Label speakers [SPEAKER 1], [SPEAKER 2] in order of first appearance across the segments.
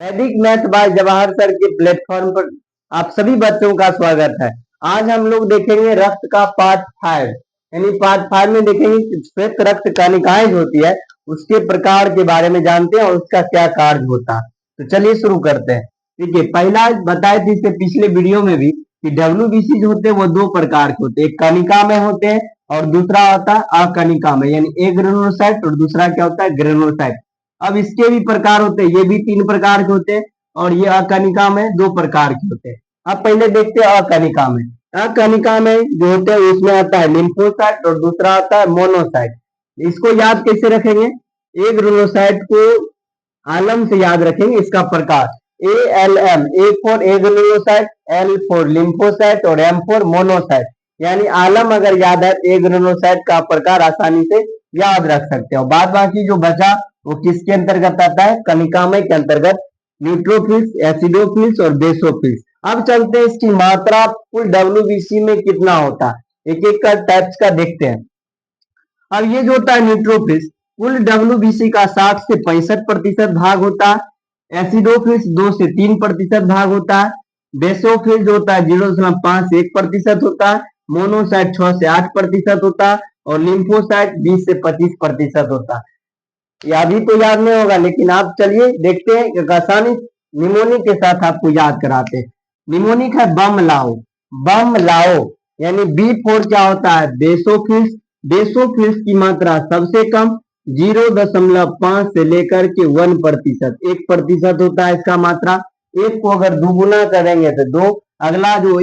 [SPEAKER 1] वैदिक math bye Jawahar sir के platform पर आप सभी बच्चों का स्वागत है। आज हम लोग देखेंगे रक्त का पार्ट 5, यानी पार्ट 5 में देखेंगे कि श्वेत रक्त कणिकाएं जो होती है उसके प्रकार के बारे में जानते हैं और उसका क्या कार्य होता है। तो चलिए शुरू करते हैं। देखिए, पहला बताए थे इससे पिछले वीडियो में भी कि डब्ल्यूबीसी जो होते हैं वो दो प्रकार के होते हैं, एक कणिका में होते हैं और दूसरा होता है अकणिका में, यानी एक ग्रेनुलोसाइट और दूसरा क्या होता है, ग्रेनुलोसाइट। अब इसके भी प्रकार होते हैं, ये भी 3 प्रकार के होते हैं और ये अकणिका में 2 प्रकार के होते हैं। अब पहले देखते हैं अकणिका में। अकणिका में जो होते हैं उसमें आता है लिम्फोसाइट और दूसरा आता है मोनोसाइट। इसको याद कैसे रखेंगे? एक ग्रेनुलोसाइट को आलम से याद रखेंगे, इसका प्रकार ALM, A for agranulocyte, L for lymphocyte और M फॉर मोनोसाइट। यानी आलम अगर याद है तो एग्रेनुलोसाइट का प्रकार आसानी से याद रख सकते हो। बाद बाकी जो बचा वो किसके अंतर्गत आता है? कनिकामय के अंतर्गत, न्यूट्रोफिल्स, एसिडोफिल्स और बेसोफिल्स। अब चलते हैं इसकी मात्रा कुल डब्ल्यूबीसी में कितना होता है, एक एक का टाइप्स का देखते हैं। अब ये जो होता है न्यूट्रोफिल्स, कुल डब्ल्यूबीसी का 60 से 65% भाग होता है। एसिडोफिल्स 2 से 3% भाग होता है। बेसोफिल्स जो होता है 0.5 से 1% होता है। मोनोसाइट 6 से 8% होता है और लिम्फोसाइट 20 से 25% होता है। ये अभी तो याद नहीं होगा, लेकिन आप चलिए देखते हैं कि आसानी निमोनिक के साथ आपको याद कराते हैं। निमोनिक है बम लाओ, बम लाओ, यानी बी फोर क्या होता है? बेसोफिल्स। बेसोफिल्स की मात्रा सबसे कम 0.5 से लेकर के 1%, 1% होता है इसका मात्रा। एक को अगर दुगुना करेंगे तो 2। अगला जो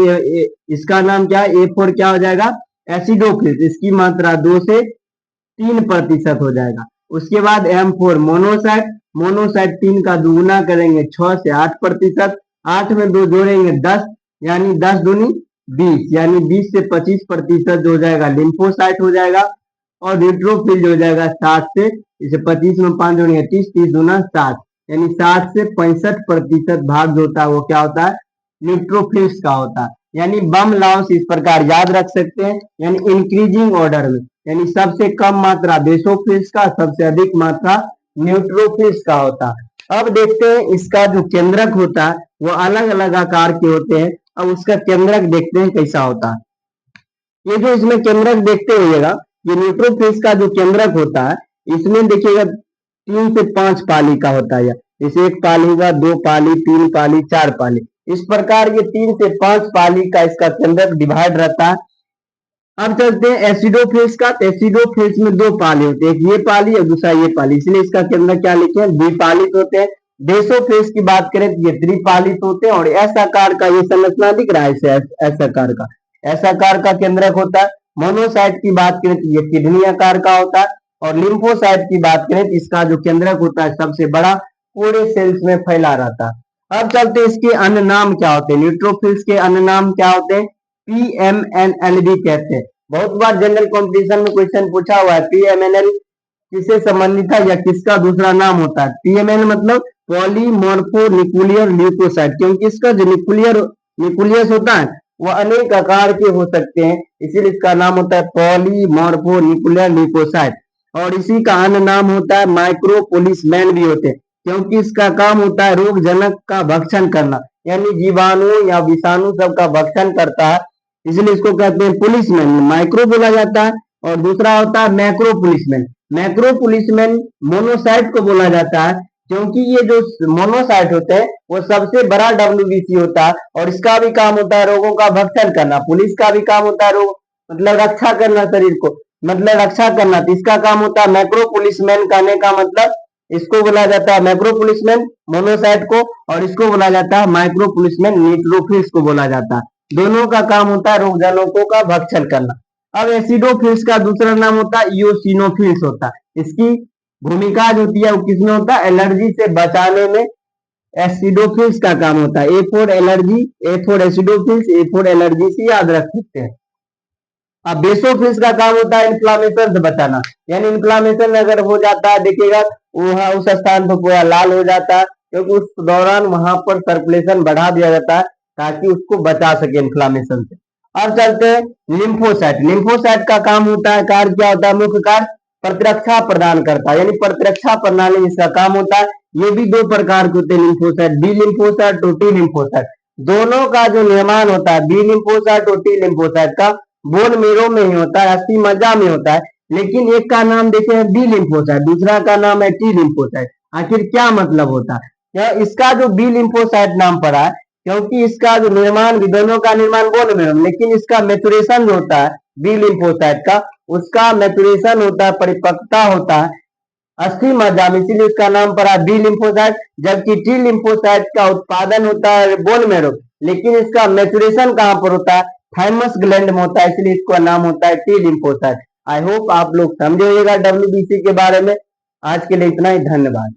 [SPEAKER 1] इसका नाम क्या है? ए फोर क्या हो जाएगा? एसिडोफिल्स। इसकी मात्रा 2 से 3% हो जाएगा। उसके बाद M4 मोनोसाइट, मोनोसाइट 3 का दुगुना करेंगे 6 से 8%, 8 में 2 जोड़ेंगे 10, यानी 10 दूनी 20, यानी 20 से 25% हो जाएगा लिम्फोसाइट हो जाएगा। और न्यूट्रोफिल हो जाएगा 60 से, इसे 25 में 5 जोड़ेंगे 30, 30 दूना 60, यानी 60 से 65% भाग जो होता है वो क्या होता है? न्यूट्रोफिल्स का होता है। यानी बम लाओस इस प्रकार याद रख सकते हैं, यानी इंक्रीजिंग ऑर्डर में, यानी सबसे कम मात्रा बेसोफिल्स का, सबसे अधिक मात्रा न्यूट्रोफिल्स का होता है। अब देखते हैं इसका जो केंद्रक होता है वो अलग अलग आकार के होते हैं। अब उसका केंद्रक देखते हैं कैसा होता है। ये जो इसमें केंद्रक देखते होइएगा, ये न्यूट्रोफिल्स का जो केंद्रक होता है इसमें देखिएगा 3 से 5 पाली का होता है। जैसे 1 पाली का, 2 पाली, 3 पाली, 4 पाली, इस प्रकार ये 3 से 5 पाली का इसका केंद्रक डिवाइड रहता है। अब चलते हैं एसिडोफिल्स का। तो एसिडोफिल्स में 2 पाली होते हैं, एक ये पाली और दूसरा ये पाली, इसलिए इसका केंद्र क्या लिखे हैं? द्विपालित होते हैं। बेसोफिल्स की बात करें तो ये त्रिपालित होते हैं और एस आकार का ये संरचना दिख रहा है इसे एस आकार का, एस आकार का केंद्रक होता है। मोनोसाइट की बात करें तो ये किडनी आकार का होता है और लिम्फोसाइट की बात करें तो इसका जो केंद्रक होता है सबसे बड़ा पूरे सेल्स में फैला रहता है। अब चलते हैं इसके अन्य नाम क्या होते हैं। न्यूट्रोफिल्स के अन्य नाम क्या होते हैं? PMNL कहते हैं। बहुत बार जनरल कंपटीशन में क्वेश्चन पूछा हुआ है PMNL किससे संबंधित है या किसका दूसरा नाम होता है। PMNL मतलब पॉलीमॉर्फोन्यूक्लियर ल्यूकोसाइट, क्योंकि इसका जो न्यूक्लियस होता है वो अनेक आकार के हो सकते हैं, इसीलिए इसका नाम होता है पॉलीमॉर्फोन्यूक्लियर ल्यूकोसाइट। और इसी का अन्य नाम होता है माइक्रोपोलिसमैन भी होते हैं, क्योंकि इसका काम होता है रोग जनक का भक्षण करना, यानी जीवाणु या विषाणु सब का भक्षण करता है, इसलिए इसको कहते हैं पुलिसमैन, माइक्रो बोला जाता है। और दूसरा होता है macro policeman. Macro policeman monocyte को बोला जाता है, क्योंकि ये जो मोनोसाइट होते हैं वो सबसे बड़ा डब्ल्यूबीसी होता है और इसका भी काम होता है रोगों का भक्षण करना। पुलिस का भी काम होता है रोग मतलब रक्षा करना, शरीर को मतलब रक्षा करना, तो इसका काम होता है मैक्रो पुलिसमैन। कहने का मतलब इसको बोला जाता है मैक्रो पुलिसमैन मोनोसाइट को, और इसको बोला जाता है माइक्रो पुलिसमैन न्यूट्रोफिल्स को बोला जाता है। दोनों का काम होता है रोग जनकों का भक्षण करना। अब एसिडोफिल्स का दूसरा नाम होता है इयोसिनोफिल्स होता है। इसकी भूमिका जो होती है वो किसमें होता है? एलर्जी से बचाने में एसिडोफिल्स का काम होता है। A for allergy, A for acidophils, A for allergy से याद रख सकते हैं। अब बेसोफिल्स का काम होता है इन्फ्लामेशन से बचाना, यानी इन्फ्लामेशन अगर हो जाता है देखिएगा वहां उस स्थान पर पूरा लाल हो जाता है, क्योंकि उस दौरान वहां पर सर्कुलेशन बढ़ा दिया जाता है ताकि उसको बचा सके इन्फ्लामेशन से। अब चलते हैं लिम्फोसाइट। लिम्फोसाइट का काम होता है, कार्य क्या होता है? मुख्य कार्य प्रतिरक्षा प्रदान करता है, यानी प्रतिरक्षा प्रणाली इसका काम होता है। ये भी दो प्रकार के होते हैं लिम्फोसाइट, बी लिम्फोसाइट और टी लिम्फोसाइट। दोनों का जो निर्माण होता है बी लिम्फोसाइट और टी लिम्फोसाइट का बोन मेरो में ही होता है, अस्थि मज्जा में होता है। लेकिन एक का नाम देखे हैं बी लिम्फोसाइट, दूसरा का नाम है टी लिम्फोसाइट। आखिर क्या मतलब होता है? इसका जो बी लिम्फोसाइट नाम पड़ा है क्योंकि इसका जो निर्माण भी दोनों का निर्माण बोन मेरो, लेकिन इसका मेचुरेशन जो होता है बी लिम्फोसाइट का, उसका मेचुरेशन होता है, परिपक्वता होता है अस्थि मज्जा में, इसीलिए इसका नाम पड़ा बी लिम्फोसाइट। जबकि टी लिम्फोसाइट का उत्पादन होता है बोन मेरो, लेकिन इसका मेचुरेशन कहां पर होता है? थाइमस ग्लैंड में होता है, इसलिए इसका नाम होता है टी लिम्फोसाइट। आई होप आप लोग समझे होगा डब्ल्यूबीसी के बारे में। आज के लिए इतना ही, धन्यवाद।